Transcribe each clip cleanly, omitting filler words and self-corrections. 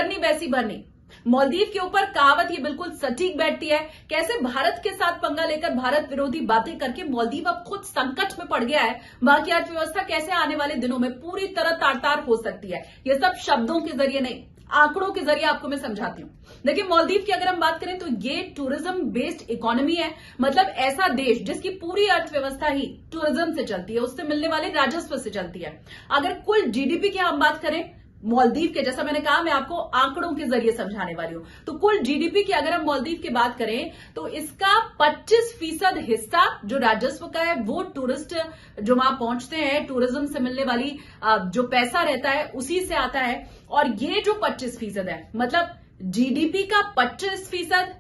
करनी वैसी भरनी। मालदीव के ऊपर कहावत ये बिल्कुल सटीक बैठती है। कैसे भारत के साथ पंगा लेकर भारत विरोधी बातें करके मालदीव अब खुद संकट में पड़ गया है, वहां की अर्थव्यवस्था कैसे आने वाले दिनों में पूरी तरह तार-तार हो सकती है। ये सब शब्दों के जरिए नहीं, आंकड़ों के जरिए आपको मैं समझाती हूँ। देखिए, मालदीव की अगर हम बात करें तो ये टूरिज्म बेस्ड इकोनॉमी है। मतलब ऐसा देश जिसकी पूरी अर्थव्यवस्था ही टूरिज्म से चलती है, उससे मिलने वाले राजस्व से चलती है। अगर कुल जीडीपी की हम बात करें मालदीव के, जैसा मैंने कहा, मैं आपको आंकड़ों के जरिए समझाने वाली हूं, तो कुल जीडीपी की अगर हम मालदीव की बात करें तो इसका 25% हिस्सा जो राजस्व का है वो टूरिस्ट जो वहां पहुंचते हैं, टूरिज्म से मिलने वाली जो पैसा रहता है उसी से आता है। और ये जो 25% है, मतलब जीडीपी का 25%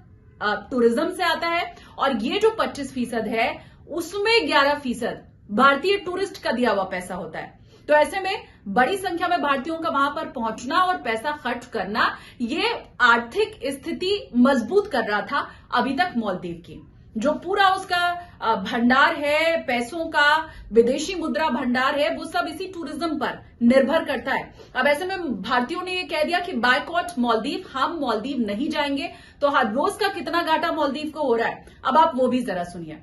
टूरिज्म से आता है, और ये जो 25% है उसमें 11% भारतीय टूरिस्ट का दिया हुआ पैसा होता है। तो ऐसे में बड़ी संख्या में भारतीयों का वहां पर पहुंचना और पैसा खर्च करना, ये आर्थिक स्थिति मजबूत कर रहा था अभी तक मालदीव की। जो पूरा उसका भंडार है पैसों का, विदेशी मुद्रा भंडार है, वो सब इसी टूरिज्म पर निर्भर करता है। अब ऐसे में भारतीयों ने ये कह दिया कि बायकॉट मालदीव, हम मालदीव नहीं जाएंगे। तो हर रोज का कितना घाटा मालदीव को हो रहा है, अब आप वो भी जरा सुनिए।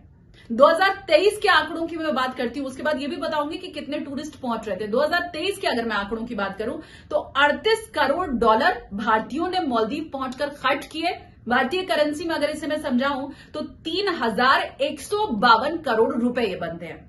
2023 के आंकड़ों की मैं बात करती हूं, उसके बाद ये भी बताऊंगी कि कितने टूरिस्ट पहुंच रहे थे। 2023 के अगर मैं आंकड़ों की बात करूं तो 38 करोड़ डॉलर भारतीयों ने मालदीव पहुंचकर खर्च किए। भारतीय करेंसी में अगर इसे मैं समझाऊं तो 3152 करोड़ रुपए ये बनते हैं।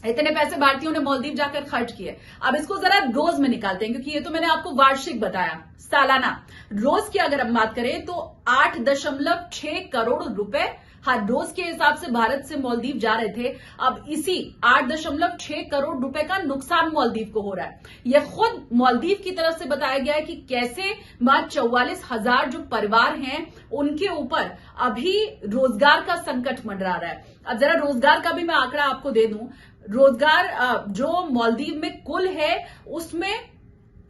इतने पैसे भारतीयों ने मालदीव जाकर खर्च किए। अब इसको जरा रोज में निकालते हैं, क्योंकि ये तो मैंने आपको वार्षिक बताया, सालाना। रोज की अगर हम बात करें तो 8.6 करोड़ रुपए हर रोज के हिसाब से भारत से मालदीव जा रहे थे। अब इसी 8.6 करोड़ रुपए का नुकसान मालदीव को हो रहा है। यह खुद मालदीव की तरफ से बताया गया है कि कैसे वहां 44,000 जो परिवार हैं उनके ऊपर अभी रोजगार का संकट मंडरा रहा है। अब जरा रोजगार का भी मैं आंकड़ा आपको दे दूं। रोजगार जो मालदीव में कुल है उसमें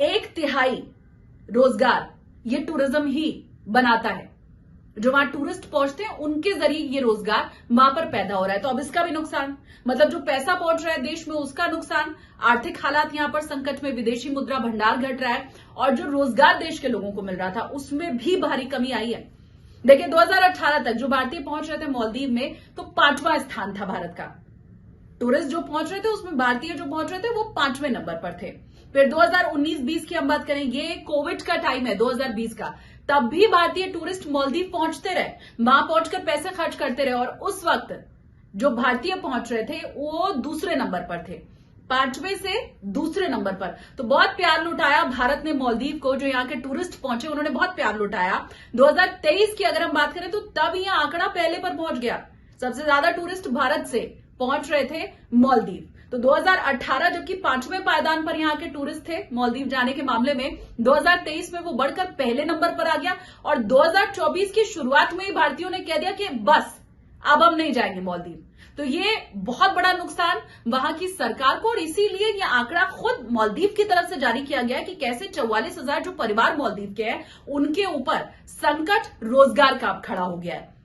1/3 रोजगार ये टूरिज्म ही बनाता है। जो वहां टूरिस्ट पहुंचते हैं उनके जरिए ये रोजगार वहां पर पैदा हो रहा है। तो अब इसका भी नुकसान, मतलब जो पैसा पहुंच रहा है देश में उसका नुकसान, आर्थिक हालात यहां पर संकट में, विदेशी मुद्रा भंडार घट रहा है, और जो रोजगार देश के लोगों को मिल रहा था उसमें भी भारी कमी आई है। देखिए, 2018 तक जो भारतीय पहुंच रहे थे मालदीव में तो 5वां स्थान था भारत का। टूरिस्ट जो पहुंच रहे थे उसमें भारतीय जो पहुंच रहे थे वो 5वें नंबर पर थे। फिर 2019-20 की हम बात करें, ये कोविड का टाइम है 2020 का, तब भी भारतीय टूरिस्ट मालदीव पहुंचते रहे, वहां पहुंचकर पैसे खर्च करते रहे, और उस वक्त जो भारतीय पहुंच रहे थे वो दूसरे नंबर पर थे, 5वें से दूसरे नंबर पर। तो बहुत प्यार लुटाया भारत ने मालदीव को, जो यहाँ के टूरिस्ट पहुंचे उन्होंने बहुत प्यार लुटाया। 2023 की अगर हम बात करें तो तब यह आंकड़ा पहले पर पहुंच गया। सबसे ज्यादा टूरिस्ट भारत से पहुंच रहे थे मालदीव। तो 2018 जबकि 5वें पायदान पर यहाँ के टूरिस्ट थे मालदीव जाने के मामले में, 2023 में वो बढ़कर पहले नंबर पर आ गया, और 2024 की शुरुआत में ही भारतीयों ने कह दिया कि बस अब हम नहीं जाएंगे मालदीव। तो ये बहुत बड़ा नुकसान वहां की सरकार को, और इसीलिए ये आंकड़ा खुद मालदीव की तरफ से जारी किया गया है कि कैसे 44,000 जो परिवार मालदीव के हैं उनके ऊपर संकट रोजगार का अब खड़ा हो गया है।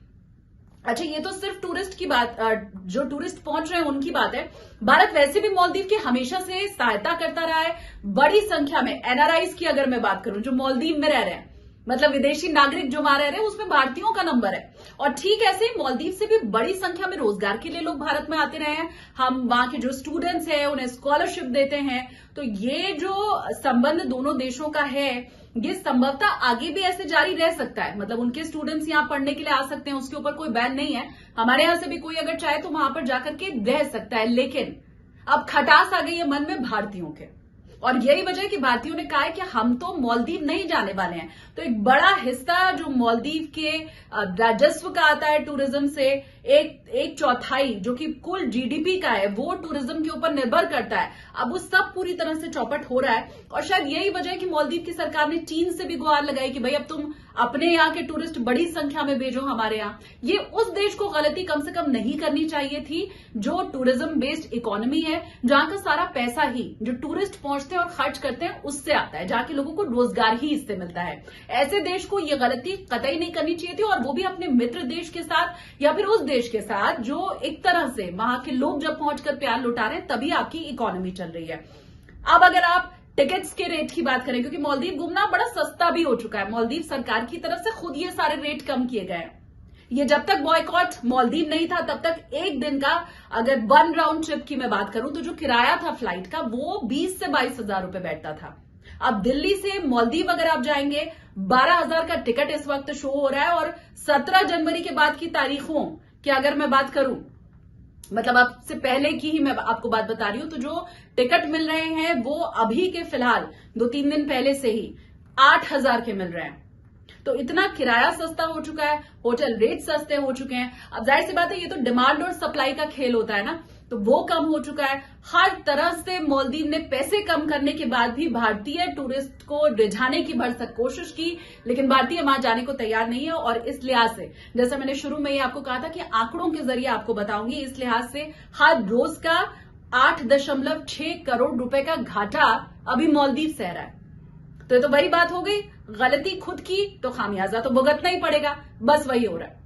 अच्छा, ये तो सिर्फ टूरिस्ट की बात, जो टूरिस्ट पहुंच रहे हैं उनकी बात है। भारत वैसे भी मालदीव की हमेशा से सहायता करता रहा है। बड़ी संख्या में एनआरआईज की अगर मैं बात करूं जो मालदीव में रह रहे हैं, मतलब विदेशी नागरिक जो वहां रह रहे हैं, उसमें भारतीयों का नंबर है। और ठीक ऐसे ही मालदीव से भी बड़ी संख्या में रोजगार के लिए लोग भारत में आते रहे हैं। हम वहां के जो स्टूडेंट्स हैं उन्हें स्कॉलरशिप देते हैं। तो ये जो संबंध दोनों देशों का है, ये संभवतः आगे भी ऐसे जारी रह सकता है। मतलब उनके स्टूडेंट्स यहाँ पढ़ने के लिए आ सकते हैं, उसके ऊपर कोई बैन नहीं है। हमारे यहां से भी कोई अगर चाहे तो वहां पर जाकर के रह सकता है। लेकिन अब खटास आ गई है मन में भारतीयों के, और यही वजह है कि भारतीयों ने कहा है कि हम तो मालदीव नहीं जाने वाले हैं। तो एक बड़ा हिस्सा जो मालदीव के राजस्व का आता है टूरिज्म से, एक चौथाई जो कि कुल जीडीपी का है, वो टूरिज्म के ऊपर निर्भर करता है। अब वो सब पूरी तरह से चौपट हो रहा है, और शायद यही वजह है कि मालदीव की सरकार ने चीन से भी गुहार लगाई कि भाई अब तुम अपने यहाँ के टूरिस्ट बड़ी संख्या में भेजो हमारे यहाँ। ये उस देश को गलती कम से कम नहीं करनी चाहिए थी जो टूरिज्म बेस्ड इकोनॉमी है, जहां का सारा पैसा ही जो टूरिस्ट पहुंचते हैं और खर्च करते हैं उससे आता है, जहां के लोगों को रोजगार ही इससे मिलता है। ऐसे देश को ये गलती कतई नहीं करनी चाहिए थी, और वो भी अपने मित्र देश के साथ या फिर उस देश के साथ जो एक तरह से वहां के लोग जब पहुंचकर प्यार लुटा रहे हैं तभी आपकी इकोनॉमी चल रही है। अब अगर आप टिकट्स के रेट की बात करें, क्योंकि मालदीव घूमना बड़ा सस्ता भी हो चुका है, मालदीव सरकार की तरफ से खुद ये सारे रेट कम किए गए हैं। ये जब तक बॉयकॉट मालदीव नहीं था तब तक एक दिन का अगर 1 राउंड ट्रिप की मैं बात करूं तो जो किराया था फ्लाइट का वो 20 से 22 हजार रुपए बैठता था। अब दिल्ली से मालदीव अगर आप जाएंगे 12,000 का टिकट इस वक्त शो हो रहा है। और 17 जनवरी के बाद की तारीखों की अगर मैं बात करूं, मतलब आपसे पहले की ही मैं आपको बात बता रही हूं, तो जो टिकट मिल रहे हैं वो अभी के फिलहाल 2-3 दिन पहले से ही 8,000 के मिल रहे हैं। तो इतना किराया सस्ता हो चुका है, होटल रेट सस्ते हो चुके हैं। अब जाहिर सी बात है, ये तो डिमांड और सप्लाई का खेल होता है ना, तो वो कम हो चुका है। हर तरह से मालदीव ने पैसे कम करने के बाद भी भारतीय टूरिस्ट को रिझाने की भरसक कोशिश की, लेकिन भारतीय वहां जाने को तैयार नहीं है। और इस लिहाज से, जैसा मैंने शुरू में ही आपको कहा था कि आंकड़ों के जरिए आपको बताऊंगी, इस लिहाज से हर रोज का 8.6 करोड़ रुपए का घाटा अभी मालदीव सह रहा है। तो ये तो वही बात हो गई, गलती खुद की तो खामियाजा तो भुगतना ही पड़ेगा, बस वही हो रहा है।